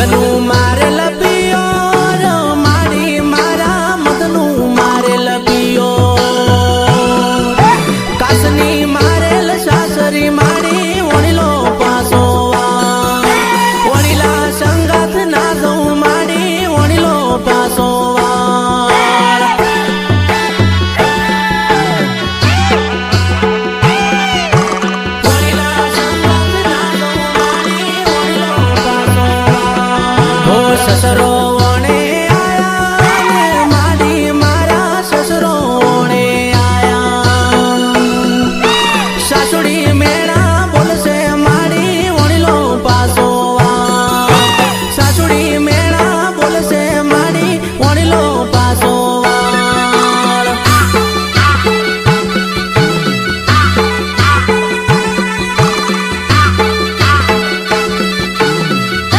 મધનું મારે લપિયો મારી મારા મધનું મારે લપિયો કાસની મારેલ સાસરી મારી વણીલો પાસો વણીલા સંગાથ ના જઉં મારી વણીલો પાસો સસરો